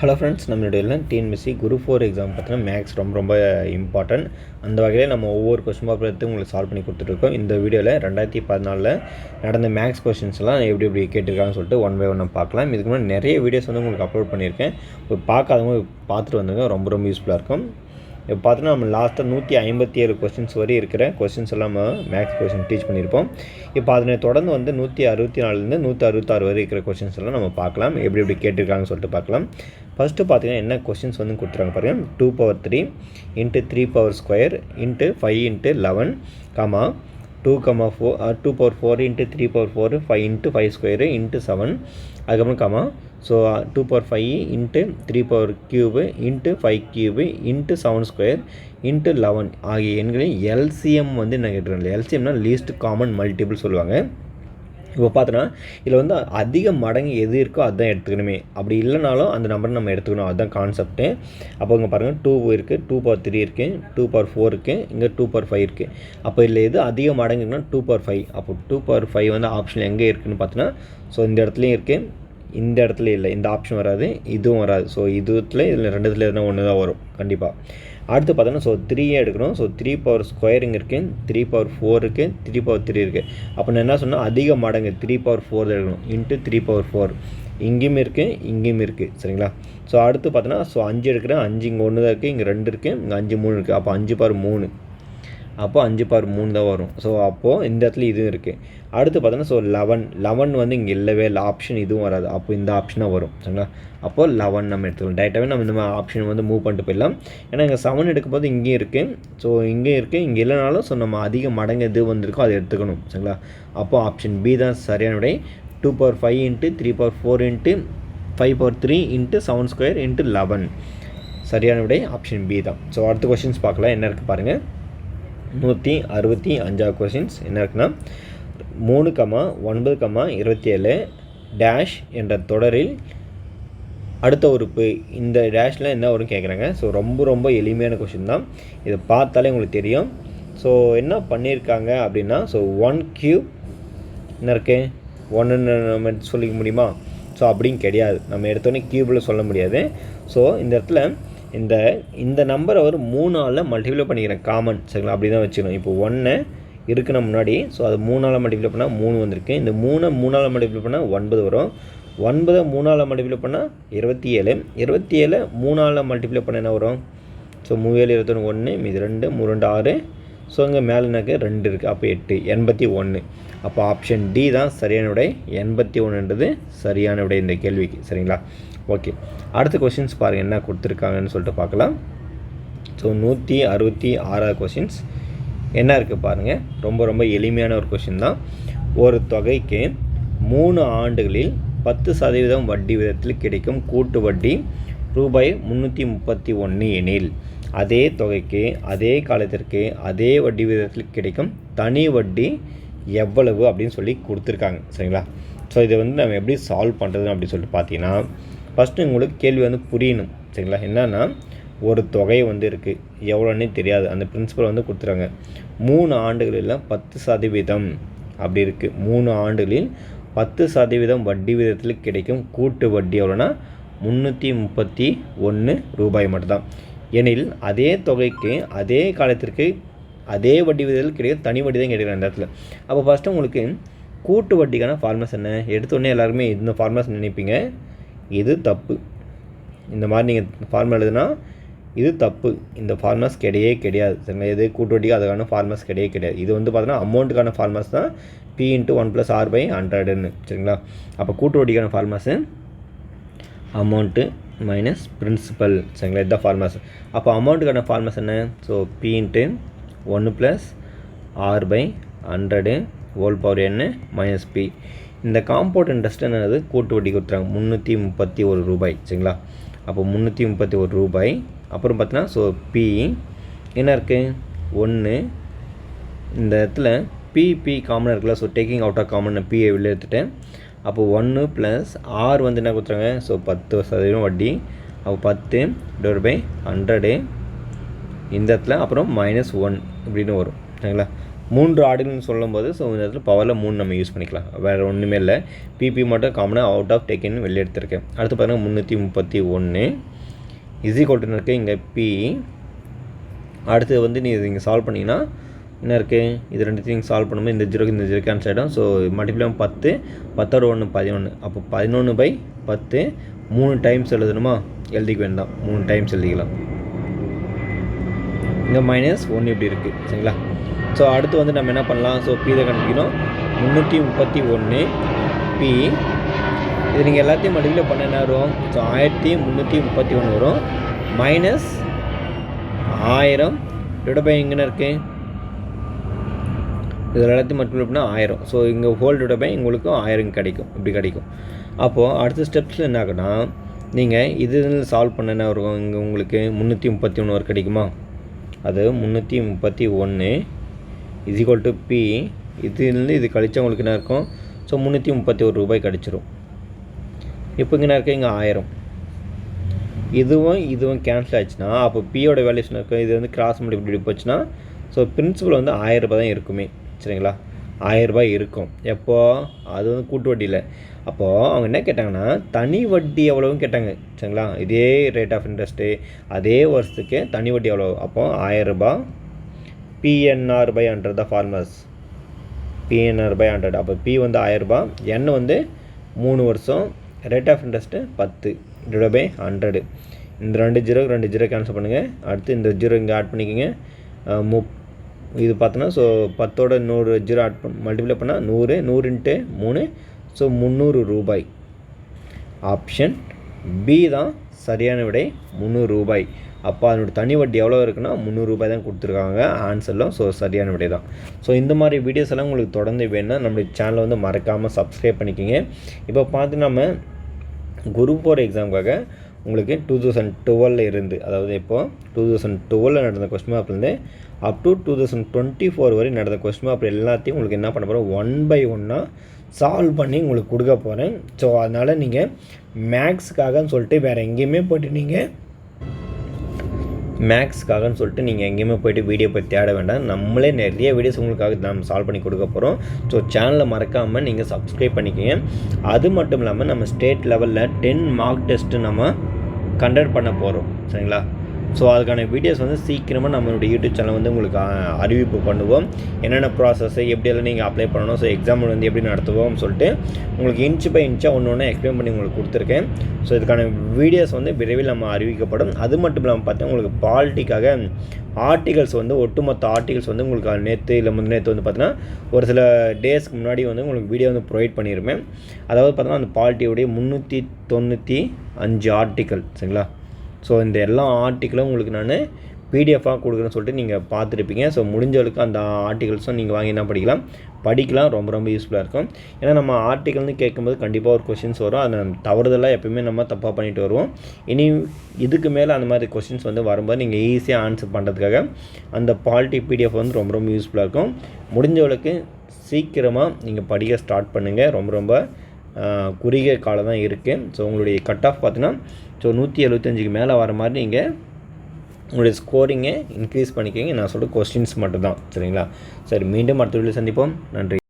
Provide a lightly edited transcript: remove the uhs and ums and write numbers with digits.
Hello friends, நம்மளுடைய TNPSC group 4 exam பார்த்தீங்கன்னா maths ரொம்ப இம்பார்ட்டன்ட். அந்த வகையில் நம்ம ஒவ்வொரு கொஸ்டின் பேப்பர் எடுத்து உங்களுக்கு சால்வ் பண்ணி கொடுத்துட்ருக்கோம். இந்த வீடியோவில் 2014 நடந்த மேக்ஸ் கொஸ்டின்ஸ்லாம் எப்படி கேட்டிருக்காங்கன்னு சொல்லிட்டு ஒன் பை ஒன் பார்க்கலாம். இதுக்கு முன்னாடி நிறைய வீடியோஸ் வந்து உங்களுக்கு அப்லோட் பண்ணியிருக்கேன். இப்போ பார்க்காதவங்க பார்த்துட்டு வந்துங்க, ரொம்ப யூஸ்ஃபுல்லாக இருக்கும். இப்போ பார்த்தீங்கன்னா நம்ம லாஸ்ட்டாக 157 கொஸ்டின்ஸ் வரை இருக்கிற கொஸ்டின்ஸ் எல்லாம் மேக்ஸ் கொஸ்டின் டீச் பண்ணியிருப்போம். இப்போ அதனை தொடர்ந்து வந்து 164 166 வரை இருக்கிற கொஸ்டின்ஸ் எல்லாம் நம்ம பார்க்கலாம். எப்படி கேட்டிருக்காங்கன்னு சொல்லிட்டு பார்க்கலாம். ஃபஸ்ட்டு பார்த்தீங்கன்னா என்ன கொஸ்டின்ஸ் வந்து கொடுத்துருக்காங்க பாருங்கள். 2/3 × 3² × 5 × 11, 2/4 × 3/4 5 × 5² × 7, அதுக்கப்புறம் ஸோ 2/5 × 3³ × 5³ × 7² × 11 ஆகிய எண்களின் எல்சிஎம் வந்து என்ன கேட்டுருக்காங்க. எல்சிஎம்னா லீஸ்ட் காமன் மல்டிபிள் சொல்லுவாங்க. இப்போ பார்த்தோன்னா இதில் வந்து அதிக மடங்கு எது இருக்கோ அதுதான் எடுத்துக்கணுமே. அப்படி இல்லைனாலும் அந்த நம்பர் நம்ம எடுத்துக்கணும், அதுதான் கான்செப்ட்டு. அப்போ இங்கே பாருங்கள் 2 இருக்குது, 2/3 இருக்குது, 2/4 இருக்குது, இங்கே 2/5 இருக்குது. அப்போ இதில் எது அதிக மடங்குன்னா 2/5. அப்போ 2/5 வந்து ஆப்ஷன் எங்கே இருக்குதுன்னு பார்த்தோன்னா, ஸோ இந்த இடத்துலையும் இருக்குது, இந்த இடத்துல இல்லை, இந்த ஆப்ஷன் வராது, இதுவும் வராது. ஸோ இதில் ரெண்டுத்துல எதுனா ஒன்று தான் வரும் கண்டிப்பாக. அடுத்து பார்த்தோன்னா ஸோ 3 எடுக்கணும். ஸோ 3/2 இங்கே இருக்குது, 3/4 இருக்குது, 3/3 இருக்குது. அப்போ நான் என்ன சொன்னால் அதிக மடங்கு 3/4 தான் எடுக்கணும். × 3/4 இங்கேயும் இருக்குது, இங்கேயும் இருக்குது, சரிங்களா. ஸோ அடுத்து பார்த்தோன்னா ஸோ 5 எடுக்கிறேன். 5 இங்கே 1 தான் இருக்குது, இங்கே 2 இருக்குது, இங்கே 5 3 இருக்குது. அப்போ 5/3, அப்போ 5/3 தான் வரும். ஸோ அப்போது இந்த இடத்துல இதுவும் இருக்குது. அடுத்து பார்த்தோன்னா ஸோ 11 வந்து இங்கே இல்லவே இல்லை, ஆப்ஷன் இதுவும் வராது. அப்போ இந்த ஆப்ஷனாக வரும், சரிங்களா. அப்போது 11 நம்ம எடுத்துக்கலாம். டேரெக்டாகவே நம்ம இந்த மாதிரி ஆப்ஷன் வந்து மூவ் பண்ணிட்டு போயிடலாம். ஏன்னா இங்கே 7 எடுக்கும்போது இங்கேயும் இருக்குது, ஸோ இங்கேயும் இருக்குது, இங்கே இல்லைனாலும் ஸோ நம்ம அதிக மடங்கு எது வந்திருக்கோ அதை எடுத்துக்கணும், சரிங்களா. அப்போது ஆப்ஷன் பி தான் சரியான விடை. 2/5 × 3/4 × 5/3 × 7² × 11 சரியான விடை ஆப்ஷன் பி தான். ஸோ அடுத்த கொஸ்டின்ஸ் பார்க்கலாம். என்ன இருக்குது பாருங்கள். 165 கொஸ்டின்ஸ் என்ன இருக்குன்னா, 3, 9, 27 டேஷ் என்ற தொடரில் அடுத்த உறுப்பு இந்த டேஷில் என்ன வரும் கேட்குறாங்க. ஸோ ரொம்ப எளிமையான கொஸ்டின் தான். இதை பார்த்தாலே உங்களுக்கு தெரியும். ஸோ என்ன பண்ணியிருக்காங்க அப்படின்னா, ஸோ 1³ என்ன இருக்குது, 1ன்னு நம்ம சொல்லிக்க முடியுமா? ஸோ அப்படின்னு கிடையாது, நம்ம எடுத்தோடனே க்யூபில் சொல்ல முடியாது. ஸோ இந்த இடத்துல இந்த நம்பரை ஒரு 3ஆல் மல்டிப்ளை பண்ணிக்கிறேன் காமன், சரிங்களா. அப்படி தான் வச்சுக்கணும். இப்போ 1 இருக்குன்னா முன்னாடி, ஸோ அது 3ஆல் மல்டிப்ளை பண்ணால் 3 வந்திருக்கு. இந்த 3ஆல் மல்டிப்ளை பண்ணால் 9 வரும். 9 3ஆல் மல்டிப்ளை பண்ணால் 27. 27 3ஆல் மல்டிப்ளை பண்ண என்ன வரும்? ஸோ 3 7 21 1, மீது 2, 3 2 6. ஸோ இங்கே மேலே எனக்கு 2 இருக்குது, அப்போ 8, 81. அப்போ ஆப்ஷன் டி தான் சரியான விடை. 81ன்றது சரியான விடை இந்த கேள்விக்கு, சரிங்களா. ஓகே, அடுத்த கொஸ்டின்ஸ் பாருங்கள் என்ன கொடுத்துருக்காங்கன்னு சொல்லிட்டு பார்க்கலாம். ஸோ 166 கொஸ்டின்ஸ் என்ன இருக்குது பாருங்கள். ரொம்ப எளிமையான ஒரு கொஸ்டின் தான். ஒரு தொகைக்கு 3 ஆண்டுகளில் 10% வட்டி விதத்தில் கிடைக்கும் கூட்டு வட்டி ரூபாய் 331 எனில், அதே தொகைக்கு அதே காலத்திற்கு அதே வட்டி விதத்தில் கிடைக்கும் தனி வட்டி எவ்வளவு அப்படின்னு சொல்லி கொடுத்துருக்காங்க, சரிங்களா. ஸோ இதை வந்து நம்ம எப்படி சால்வ் பண்ணுறதுன்னு அப்படின்னு சொல்லிட்டு பார்த்தீங்கன்னா, ஃபஸ்ட்டு உங்களுக்கு கேள்வி வந்து புரியணும், சரிங்களா. என்னென்னா ஒரு தொகை வந்து இருக்குது, எவ்வளோன்னே தெரியாது, அந்த பிரின்சிபல் வந்து கொடுத்துறாங்க. 3 ஆண்டுகளில் 10% அப்படி இருக்குது. 3 ஆண்டுகளில் 10% வட்டி விதத்தில் கிடைக்கும் கூட்டு வட்டி எவ்வளோன்னா 331 ரூபாய் மட்டும்தான். எனில் அதே தொகைக்கு அதே காலத்திற்கு அதே வட்டி விதத்தில் கிடைக்கும் தனி வட்டி தான் கிடைக்கும் இந்த இடத்துல. அப்போ ஃபஸ்ட்டு உங்களுக்கு கூட்டு வட்டிக்கான ஃபார்முலாஸ் என்ன? எடுத்தோடனே எல்லாருமே இந்த ஃபார்முலாஸ் நினைப்பீங்க, இது தப்பு. இந்த மாதிரி நீங்கள் ஃபார்முலா எழுதுனா இது தப்பு. இந்த ஃபார்முலாஸ் கிடையாது, சரிங்களா. எது கூட்டு வட்டிக்கு அதுக்கான ஃபார்முலாஸ் கிடையாது. இது வந்து பார்த்தீங்கன்னா அமௌண்ட்டுக்கான ஃபார்முலாஸ் தான் P × 1 + R/100ன்னு, சரிங்களா. அப்போ கூட்டு வட்டிக்கான ஃபார்முலாஸு அமௌண்ட்டு மைனஸ் பிரின்சிபல், சரிங்களா. இதுதான் ஃபார்முலாஸ். அப்போ அமௌண்ட்டுக்கான ஃபார்முலாஸ் என்ன? So P × 1 + R/100 (n - P). இந்த காம்பவுண்ட் இன்ட்ரெஸ்ட் என்னது? கூட்டு வட்டி கொடுத்துறாங்க 331 ரூபாய், சரிங்களா. அப்போ 331 ரூபாய். அப்புறம் பார்த்தீங்கன்னா ஸோ P என்ன இருக்குது? 1. இந்த இடத்துல P காமனாக இருக்குல்ல, so taking out of common P வெளியே எடுத்துட்டேன். அப்போ 1 + R வந்து என்ன கொடுத்துறாங்க? ஸோ 10% வட்டி. அப்போ 10/100 இந்த இடத்துல, அப்புறம் -1 இப்படின்னு வரும், சரிங்களா. 3 ஆடுகள்னு சொல்லும்போது ஸோ இந்த இடத்துல பவரில் 3 நம்ம யூஸ் பண்ணிக்கலாம், வேறு ஒன்றுமே இல்லை. பிபி மட்டும் காமனாக அவுட் ஆஃப் டேக்கின்னு வெளியே எடுத்திருக்கேன். அடுத்து பாருங்கள் 331 = இருக்குது இங்கே பி. அடுத்து வந்து நீ இங்கே சால்வ் பண்ணிங்கன்னா என்ன இருக்குது, இது ரெண்டுத்தையும் சால்வ் பண்ணும்போது இந்த 0க்கு இந்த 0 கேன்சல் ஆகிடும். So multiply 10, 10 1 11. அப்போ 11/10 3 டைம்ஸ் எழுதணுமா, எழுதிக்க வேண்டாம், 3 டைம்ஸ் எழுதிக்கலாம். இங்கே -1 இப்படி இருக்குது சரிங்களா. ஸோ அடுத்து வந்து நம்ம என்ன பண்ணலாம், ஸோ பி இதை கண்டுபிடிக்கணும். 331 பி, இது நீங்கள் எல்லாத்தையும் மல்டிப்ளை பண்ண என்ன வரும், ஸோ 1331 வரும். -1000 டிவைட் எங்கே இருக்குது, இதில் எல்லாத்தையும் மல்டிப்ளை பண்ணால் 1000. ஸோ இங்கே ஹோல் டிவைட் பை உங்களுக்கு 1000 கிடைக்கும், இப்படி கிடைக்கும். அப்போது அடுத்த ஸ்டெப்ஸில் என்ன ஆகுனா, நீங்கள் இது சால்வ் பண்ண என்ன வரும், இங்கே உங்களுக்கு 331 வரை கிடைக்குமா, அது 331 = பி. இதுலேருந்து இது கழிச்சா உங்களுக்கு என்ன இருக்கும், ஸோ 331 ரூபாய் கிடச்சிரும். இப்போ இங்கே என்ன இருக்குது, இங்கே 1000. இதுவும் கேன்சல் ஆச்சுன்னா அப்போ பியோட வேல்யூஷன் இருக்கும், இது வந்து கிராஸ் மல்டிப்ளை போச்சுன்னா ஸோ பிரின்சிபல் வந்து 1000 ரூபாய் தான் இருக்குமே சரிங்களா. 1000 ரூபாய் இருக்கும். எப்போது, அது வந்து கூட்டு வட்டியில். அப்போது அவங்க என்ன கேட்டாங்கன்னா தனி வட்டி எவ்வளோவும் கேட்டாங்க சரிங்களா. இதே ரேட் ஆஃப் இன்ட்ரெஸ்ட்டு அதே வருஷத்துக்கு தனி வட்டி எவ்வளோ, அப்போது 1000 ரூபாய் PNR/100 தான் ஃபார்மர்ஸ், PNR/100. அப்போ பி வந்து 1000 ரூபாய், என் வந்து 3 வருஷம், ரேட் ஆஃப் இன்ட்ரெஸ்ட்டு 10 / 100. இந்த 2 0 கேன்சல் பண்ணுங்கள். அடுத்து இந்த 0 இங்கே ஆட் பண்ணிக்கோங்க. இது பார்த்தோன்னா ஸோ 10ஓட 100 0 ஆட் மல்டிப்ளை பண்ணால் 100 × 3 ஸோ 300 ரூபாய். ஆப்ஷன் பி தான் சரியான விடை, 300 ரூபாய். அப்போ அதனோட தனி வட்டி எவ்வளோ இருக்குன்னா 300 ரூபாய் தான் கொடுத்துருக்காங்க ஆன்சரில். ஸோ சரியான விடை தான். ஸோ இந்த மாதிரி வீடியோஸ் எல்லாம் உங்களுக்கு தொடர்ந்து வேணும்னா நம்மளுடைய சேனலை வந்து மறக்காமல் சப்ஸ்கிரைப் பண்ணிக்கோங்க. இப்போ பார்த்து நம்ம குரூப் 4 எக்ஸாமுக்காக உங்களுக்கு 2012 இருந்து, அதாவது இப்போது 2012 நடந்த கொஸ்டின் பேப்பர்லேருந்து அப் டு 2024 வரை நடந்த கொஸ்டின் பேப்பர் எல்லாத்தையும் உங்களுக்கு என்ன பண்ண போகிறோம், 1 by 1 சால்வ் பண்ணி உங்களுக்கு கொடுக்க போகிறேன். ஸோ அதனால் நீங்கள் மேக்ஸுக்காகன்னு சொல்லிட்டு வேறு எங்கேயுமே போய்ட்டு எங்கேயுமே போய்ட்டு வீடியோ போய் தேட வேண்டாம். நம்மளே நிறைய வீடியோஸ் உங்களுக்காக நம்ம சால்வ் பண்ணி கொடுக்க போகிறோம். ஸோ சேனலை மறக்காமல் நீங்கள் சப்ஸ்கிரைப் பண்ணிக்கோங்க. அது மட்டும் இல்லாமல் நம்ம ஸ்டேட் லெவலில் 10 மார்க் டெஸ்ட்டு நம்ம கண்டக்ட் பண்ண போகிறோம் சரிங்களா. ஸோ அதுக்கான வீடியோஸ் வந்து சீக்கிரமாக நம்மளுடைய யூடியூப் சேனல் வந்து உங்களுக்கு அறிவிப்பு பண்ணுவோம். என்னென்ன ப்ராசஸ்ஸு எப்படியெல்லாம் நீங்கள் அப்ளை பண்ணணும், ஸோ எக்ஸாம் வந்து எப்படி நடத்துவோம்னு சொல்லிட்டு உங்களுக்கு இன்ச் பை இன்ச்சாக ஒன்று எக்ஸ்பிளைன் பண்ணி உங்களுக்கு கொடுத்துருக்கேன். ஸோ இதுக்கான வீடியோஸ் வந்து விரைவில் நம்ம அறிவிக்கப்படும். அது மட்டும் இல்லாமல் பார்த்தா உங்களுக்கு பாலிட்டிக்காக ஆர்டிகல்ஸ் வந்து ஒட்டுமொத்த ஆர்டிகல்ஸ் வந்து உங்களுக்கு நேற்று இல்லை முன்னேற்று வந்து பார்த்தீங்கன்னா ஒரு சில டேஸ்க்கு முன்னாடி வந்து உங்களுக்கு வீடியோ வந்து ப்ரொவைட் பண்ணியிருப்பேன். அதாவது பார்த்தோன்னா அந்த பாலிட்டியோடைய 395 ஆர்டிக்கல் சரிங்களா. ஸோ இந்த எல்லா ஆர்டிக்கிளும் உங்களுக்கு நான் பிடிஎஃபாக கொடுக்குறேன்னு சொல்லிட்டு நீங்கள் பார்த்துருப்பீங்க. ஸோ முடிஞ்சளவுக்கு அந்த ஆர்டிகல்ஸும் நீங்கள் வாங்கி என்ன படிக்கலாம், ரொம்ப யூஸ்ஃபுல்லாக இருக்கும். ஏன்னா நம்ம ஆர்டிகல்னு கேட்கும்போது கண்டிப்பாக ஒரு கொஷின்ஸ் வரும், அதை தவறுதெல்லாம் எப்பயுமே நம்ம தப்பாக பண்ணிட்டு வருவோம். இனி இதுக்கு மேலே அந்த மாதிரி கொஷின்ஸ் வந்து வரும்போது நீங்கள் ஈஸியாக ஆன்சர் பண்ணுறதுக்காக அந்த பாலிட்டி பிடிஎஃப் வந்து ரொம்ப யூஸ்ஃபுல்லாக இருக்கும். முடிஞ்சளவுக்கு சீக்கிரமாக நீங்கள் படிக்க ஸ்டார்ட் பண்ணுங்கள். ரொம்ப குறுகிய காலம் தான் இருக்குது. ஸோ உங்களுடைய கட் ஆஃப் பார்த்தீங்கன்னா ஸோ 175க்கு மேலே வர மாதிரி நீங்கள் உங்களுடைய ஸ்கோரிங்கை இன்க்ரீஸ் பண்ணிக்கோங்க. நான் சொல்கிற கொஸ்டின்ஸ் மட்டும் தான் சரிங்களா. சரி, மீண்டும் அடுத்த வீடியோவில் சந்திப்போம். நன்றி.